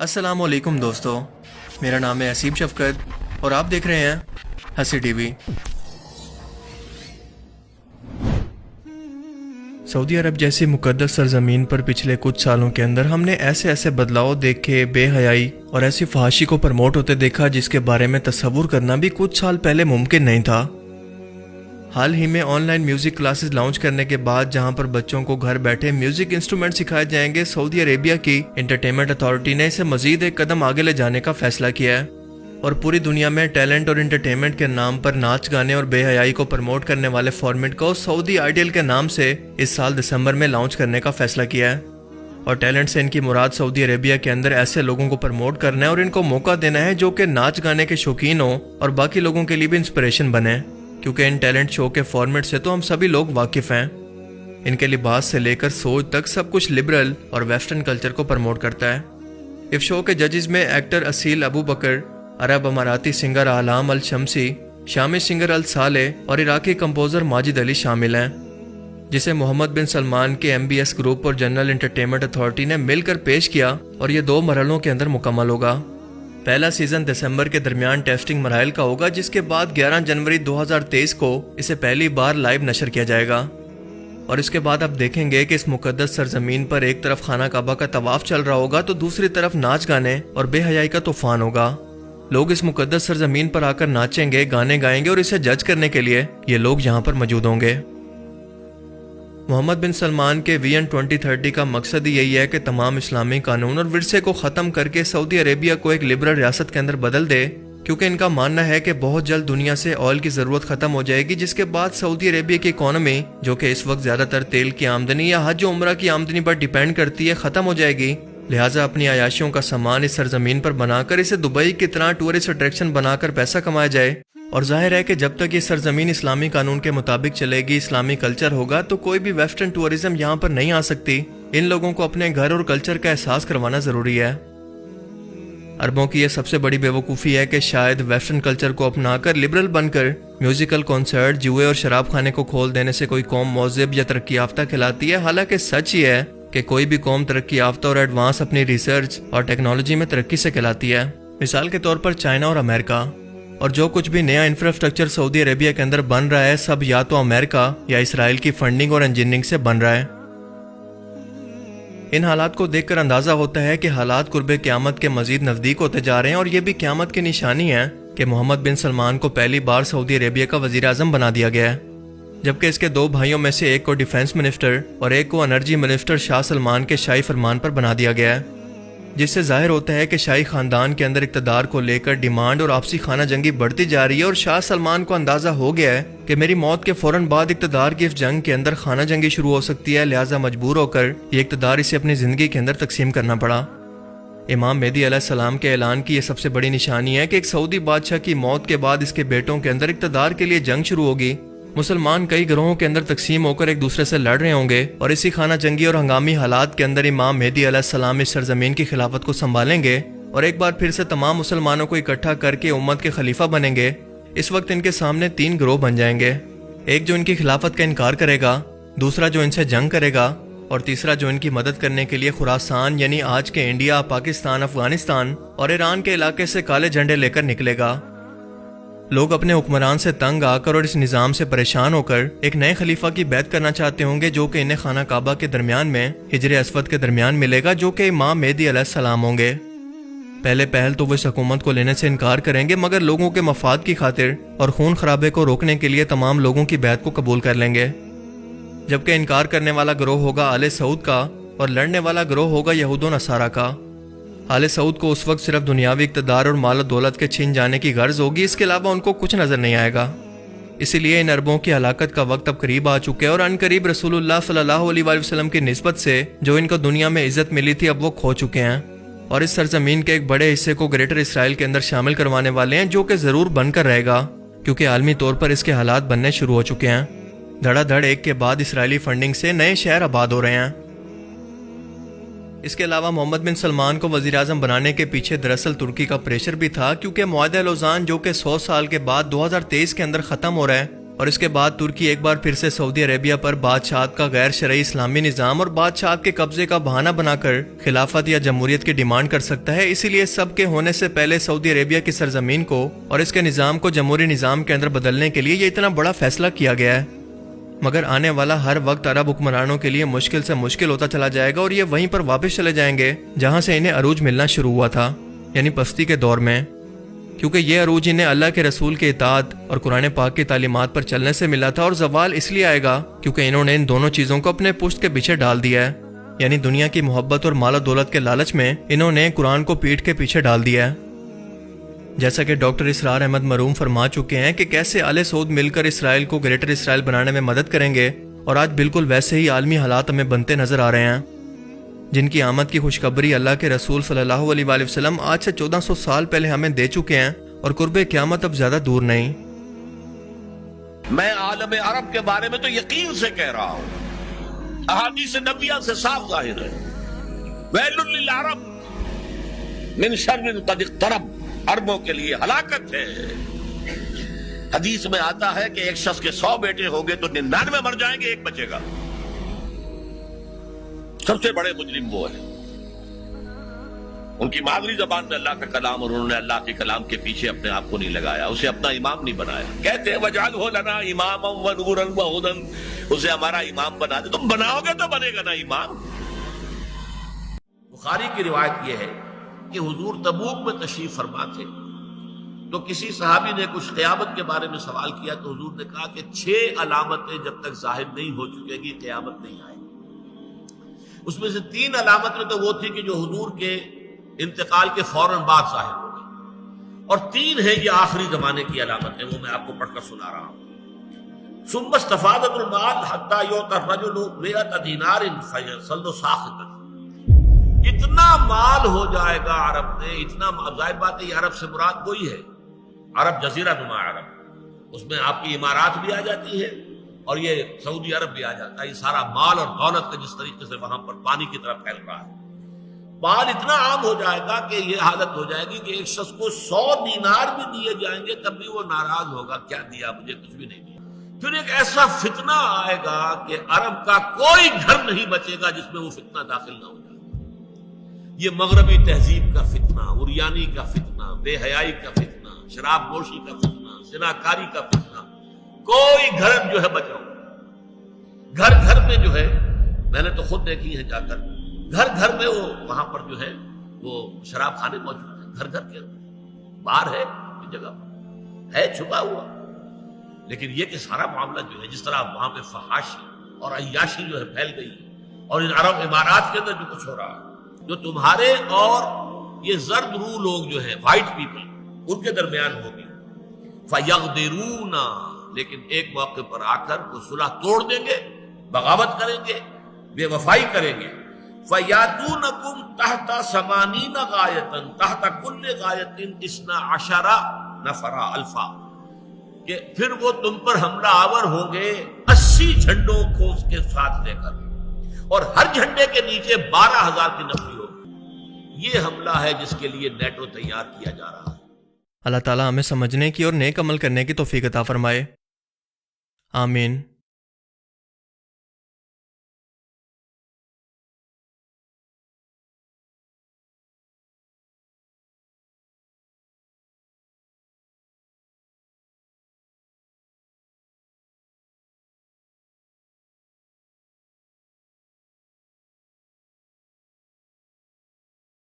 अस्सलाम वालेकुम दोस्तों, मेरा नाम है असीम शफकत और आप देख रहे हैं हंसी टीवी। सऊदी अरब जैसी मुकद्दस सरजमीन पर पिछले कुछ सालों के अंदर हमने ऐसे ऐसे बदलाव देखे, बेहयाई और ऐसी फहाशी को प्रमोट होते देखा जिसके बारे में तस्वुर करना भी कुछ साल पहले मुमकिन नहीं था। हाल ही में ऑनलाइन म्यूजिक क्लासेस लॉन्च करने के बाद जहां पर बच्चों को घर बैठे म्यूजिक इंस्ट्रूमेंट सिखाए जाएंगे, सऊदी अरेबिया की एंटरटेनमेंट अथॉरिटी ने इसे मजीद एक कदम आगे ले जाने का फैसला किया है और पूरी दुनिया में टैलेंट और एंटरटेनमेंट के नाम पर नाच गाने और बेहयाई को प्रमोट करने वाले फॉर्मेट को सऊदी आइडियल के नाम से इस साल दिसंबर में लॉन्च करने का फैसला किया है। और टैलेंट से इनकी मुराद सऊदी अरेबिया के अंदर ऐसे लोगों को प्रमोट करना है और इनको मौका देना है जो कि नाच गाने के शौकीन हो और बाकी लोगों के लिए भी इंस्पिरेशन बने, क्योंकि इन टैलेंट शो के फॉर्मेट से तो हम सभी लोग वाकिफ हैं। इनके लिबास से लेकर सोच तक सब कुछ लिबरल और वेस्टर्न कल्चर को प्रमोट करता है। इस शो के जजेस में एक्टर असील अबू बकर, अरब अमाराती सिंगर आलाम अल शमसी, शामी सिंगर अल साले और इराकी कंपोजर माजिद अली शामिल हैं, जिसे मोहम्मद बिन सलमान के MBS ग्रुप और जनरल एंटरटेनमेंट अथॉरिटी ने मिलकर पेश किया और ये 2 मरहलों के अंदर मुकम्मल होगा। पहला सीजन दिसंबर के दरमियान टेस्टिंग मराइल का होगा, जिसके बाद 11 जनवरी 2023 को इसे पहली बार लाइव नशर किया जाएगा। और इसके बाद आप देखेंगे कि इस मुकद्दस सरजमीन पर एक तरफ खाना काबा का तवाफ चल रहा होगा तो दूसरी तरफ नाच गाने और बेहयाई का तूफान होगा। लोग इस मुकद्दस सरजमीन पर आकर नाचेंगे, गाने गाएंगे और इसे जज करने के लिए ये लोग यहाँ पर मौजूद होंगे। मोहम्मद बिन सलमान के विजन 2030 का मकसद ही यही है कि तमाम इस्लामी कानून और विरसे को ख़त्म करके सऊदी अरेबिया को एक लिबरल रियासत के अंदर बदल दे, क्योंकि इनका मानना है कि बहुत जल्द दुनिया से ऑयल की ज़रूरत ख़त्म हो जाएगी, जिसके बाद सऊदी अरेबिया की इकॉनमी, जो कि इस वक्त ज़्यादातर तेल की आमदनी या हज उम्रा की आमदनी पर डिपेंड करती है, ख़त्म हो जाएगी। लिहाजा अपनी आयाशियों का सामान इस सरजमीन पर बनाकर इसे दुबई की तरह टूरिस्ट अट्रैक्शन बनाकर पैसा कमाया जाए। और जाहिर है कि जब तक ये सरजमीन इस्लामी कानून के मुताबिक चलेगी, इस्लामी कल्चर होगा, तो कोई भी वेस्टर्न टूरिज्म यहाँ पर नहीं आ सकती। इन लोगों को अपने घर और कल्चर का एहसास करवाना जरूरी है। अरबों की यह सबसे बड़ी बेवकूफ़ी है कि शायद वेस्टर्न कल्चर को अपनाकर लिबरल बनकर म्यूजिकल कॉन्सर्ट, जुए और शराब खाने को खोल देने से कोई कौम मौज़िब या तरक्की याफ्ता कहलाती है। हालांकि सच ये है कि कोई भी कौम तरक्की याफ्ता और एडवांस अपनी रिसर्च और टेक्नोलॉजी में तरक्की से कहलाती है। मिसाल के तौर पर चाइना और अमेरिका। और जो कुछ भी नया इंफ्रास्ट्रक्चर सऊदी अरेबिया के अंदर बन रहा है, सब या तो अमेरिका या इसराइल की फंडिंग और इंजीनियरिंग से बन रहा है। इन हालात को देखकर अंदाजा होता है कि हालात कुर्बे क़यामत के मजीद नज़दीक होते जा रहे हैं और ये भी क़यामत की निशानी है कि मोहम्मद बिन सलमान को पहली बार सऊदी अरेबिया का वज़ीर आज़म बना दिया गया है, जबकि इसके 2 भाइयों में से एक को डिफेंस मिनिस्टर और एक को एनर्जी मिनिस्टर शाह सलमान के शाही फरमान पर बना दिया गया है, जिससे जाहिर होता है कि शाही खानदान के अंदर इक़्तिदार को लेकर डिमांड और आपसी खाना जंगी बढ़ती जा रही है। और शाह सलमान को अंदाज़ा हो गया है कि मेरी मौत के फौरन बाद इक़्तिदार की इस जंग के अंदर खाना जंगी शुरू हो सकती है, लिहाजा मजबूर होकर ये इक़्तिदार इसे अपनी ज़िंदगी के अंदर तकसीम करना पड़ा। इमाम मेहदी अलैहिस्सलाम के ऐलान की यह सबसे बड़ी निशानी है कि एक सऊदी बादशाह की मौत के बाद इसके बेटों के अंदर इक़्तिदार के लिए जंग शुरू होगी। मुसलमान कई ग्रोहों के अंदर तकसीम होकर एक दूसरे से लड़ रहे होंगे और इसी खाना जंगी और हंगामी हालात के अंदर इमाम मेहदी अलैहिस्सलाम इस सरजमीन की खिलाफत को संभालेंगे और एक बार फिर से तमाम मुसलमानों को इकट्ठा करके उम्मत के खलीफा बनेंगे। इस वक्त इनके सामने 3 ग्रोह बन जाएंगे, एक जो इनकी खिलाफत का इनकार करेगा, दूसरा जो इनसे जंग करेगा और तीसरा जो इनकी मदद करने के लिए खुरासान यानी आज के इंडिया, पाकिस्तान, अफगानिस्तान और ईरान के इलाके से काले झंडे लेकर निकलेगा। लोग अपने हुक्मरान से तंग आकर और इस निज़ाम से परेशान होकर एक नए खलीफा की बैत करना चाहते होंगे, जो कि इन्हें खाना काबा के दरमियान में हिजर अस्वद के दरमियान मिलेगा, जो कि इमाम मेहदी अलैहिस्सलाम होंगे। पहले पहल तो वो इस हुकूमत को लेने से इनकार करेंगे, मगर लोगों के मफाद की खातिर और खून खराबे को रोकने के लिए तमाम लोगों की बैत को कबूल कर लेंगे। जबकि इनकार करने वाला गिरोह होगा आले सऊद का और लड़ने वाला गिरोह होगा यहूद व नसारा का। आले सऊद को उस वक्त सिर्फ दुनियावी इक़्तिदार और माल दौलत के छीन जाने की गर्ज होगी, इसके अलावा उनको कुछ नजर नहीं आएगा। इसीलिए इन अरबों की हलाकत का वक्त अब करीब आ चुके हैं और अनकरीब रसूलुल्लाह सल्लल्लाहु अलैहि वसल्लम की निस्बत से जो इनको दुनिया में इज्जत मिली थी, अब वो खो चुके हैं और इस सरजमीन के एक बड़े हिस्से को ग्रेटर इसराइल के अंदर शामिल करवाने वाले हैं, जो कि जरूर बनकर रहेगा, क्योंकि आलमी तौर पर इसके हालात बनने शुरू हो चुके हैं। धड़ाधड़ एक के बाद इसराइली फंडिंग से नए शहर आबाद हो रहे हैं। इसके अलावा मोहम्मद बिन सलमान को वज़ीर आज़म बनाने के पीछे दरअसल तुर्की का प्रेशर भी था, क्योंकि मुआहदा लौज़ान जो कि 100 साल के बाद 2023 के अंदर ख़त्म हो रहा है اور اس کے بعد ترکی ایک بار پھر سے سعودی عربیہ پر بادشاہت کا غیر شرعی اسلامی نظام اور بادشاہت کے قبضے کا بہانہ بنا کر خلافت یا جمہوریت کی ڈیمانڈ کر سکتا ہے۔ اسی لیے سب کے ہونے سے پہلے سعودی عربیہ کی سرزمین کو اور اس کے نظام کو جمہوری نظام کے اندر بدلنے کے لیے یہ اتنا بڑا فیصلہ کیا گیا ہے۔ مگر آنے والا ہر وقت عرب حکمرانوں کے لیے مشکل سے مشکل ہوتا چلا جائے گا اور یہ وہیں پر واپس چلے جائیں گے جہاں سے انہیں عروج ملنا شروع ہوا تھا، یعنی پستی کے دور میں، کیونکہ یہ عروج انہیں اللہ کے رسول کے اطاعت اور قرآن پاک کی تعلیمات پر چلنے سے ملا تھا، اور زوال اس لیے آئے گا کیونکہ انہوں نے ان دونوں چیزوں کو اپنے پشت کے پیچھے ڈال دیا ہے، یعنی دنیا کی محبت اور مال و دولت کے لالچ میں انہوں نے قرآن کو پیٹھ کے پیچھے ڈال دیا ہے۔ جیسا کہ ڈاکٹر اسرار احمد مرحوم فرما چکے ہیں کہ کیسے آل سعود مل کر اسرائیل کو گریٹر اسرائیل بنانے میں مدد کریں گے، اور آج بالکل ویسے ہی عالمی حالات ہمیں بنتے نظر آ رہے ہیں، جن کی آمد کی خوشخبری اللہ کے رسول صلی اللہ علیہ وآلہ وسلم آج سے 1400 سال پہلے ہمیں دے چکے ہیں، اور قرب قیامت اب زیادہ دور نہیں۔ میں عالم عرب کے بارے میں تو یقین سے کہہ رہا ہوں، احادیث نبیہ سے صاف ظاہر ہے، ویل للعرب من شر قد اقترب، عربوں کے لیے ہلاکت ہے۔ حدیث میں آتا ہے کہ ایک شخص کے 100 بیٹے ہوں گے تو 99 مر جائیں گے، ایک بچے گا۔ سب سے بڑے مجرم وہ ہیں، ان کی مادری زبان میں اللہ کا کلام، اور انہوں نے اللہ کے کلام کے پیچھے اپنے آپ کو نہیں لگایا، اسے اپنا امام نہیں بنایا۔ کہتے ہیں وَاجْعَلْهُ لَنَا إِمَامًا وَنُورًا وَهُدًى، اسے ہمارا امام بنا دے۔ تم بناؤ گے تو بنے گا نا امام۔ بخاری کی روایت یہ ہے کہ حضور تبوک میں تشریف فرما تھے، تو کسی صحابی نے کچھ قیامت کے بارے میں سوال کیا، تو حضور نے کہا کہ 6 علامتیں جب تک ظاہر نہیں ہو چکے گی قیامت نہیں آئے گی۔ اس میں سے 3 علامتیں تو وہ تھی کہ جو حضور کے انتقال کے فوراً بعد ظاہر ہو گئی، اور 3 ہیں یہ آخری زمانے کی علامتیں، وہ میں آپ کو پڑھ کر سنا رہا ہوں۔ ثم استفادت المال حتى يؤتى الرجل 100 دینار فيصل ساخطا، اتنا مال ہو جائے گا عرب میں، اتنا ظاہر بات ہے یہ عرب سے مراد وہی ہے، عرب جزیرہ نما عرب، اس میں آپ کی امارات بھی آ جاتی ہے اور یہ سعودی عرب بھی آ جاتا ہے۔ یہ سارا مال اور دولت کا جس طریقے سے وہاں پر پانی کی طرح پھیل رہا ہے، مال اتنا عام ہو جائے گا کہ یہ حالت ہو جائے گی کہ ایک شخص کو 100 دینار بھی دیے جائیں گے تب بھی وہ ناراض ہوگا، کیا دیا مجھے، کچھ بھی نہیں دیا۔ پھر ایک ایسا فتنہ آئے گا کہ عرب کا کوئی گھر نہیں بچے گا جس میں وہ فتنہ داخل نہ ہو جائے۔ یہ مغربی تہذیب کا فتنہ، عریانی کا فتنہ، بے حیائی کا فتنہ، شراب نوشی کا فتنہ، زناکاری کا فتنہ، کوئی گھر جو ہے بچا ہوا، گھر گھر میں جو ہے، میں نے تو خود دیکھی ہے جا کر، گھر گھر میں وہ وہاں پر جو ہے وہ شراب خانے موجود ہیں، گھر گھر کے باہر ہے جگہ ہے چھپا ہوا، لیکن یہ کہ سارا معاملہ جو ہے جس طرح وہاں پہ فحاشی اور عیاشی جو ہے پھیل گئی، اور ان عرب امارات کے اندر جو کچھ ہو رہا ہے، جو تمہارے اور یہ زرد روح لوگ جو ہیں وائٹ پیپل ان کے درمیان ہوگی، فَيَغْدِرُونَ، لیکن ایک موقع پر آ کر وہ صلح توڑ دیں گے، بغاوت کریں گے، بے وفائی کریں گے۔ فَيَاتُونَكُمْ تَحْتَ 80 غَایَةً تَحْتَ كُلِّ غَایَةٍ 12 نَفَرًا الفا، کہ پھر وہ تم پر حملہ آور ہوں گے 80 جھنڈوں کو اس کے ساتھ لے کر، اور ہر جھنڈے کے نیچے 12,000 کی نفری ہوگی۔ یہ حملہ ہے جس کے لیے نیٹو تیار کیا جا رہا ہے۔ اللہ تعالیٰ ہمیں سمجھنے کی اور نیک عمل کرنے کی توفیق عطا فرمائے، آمین۔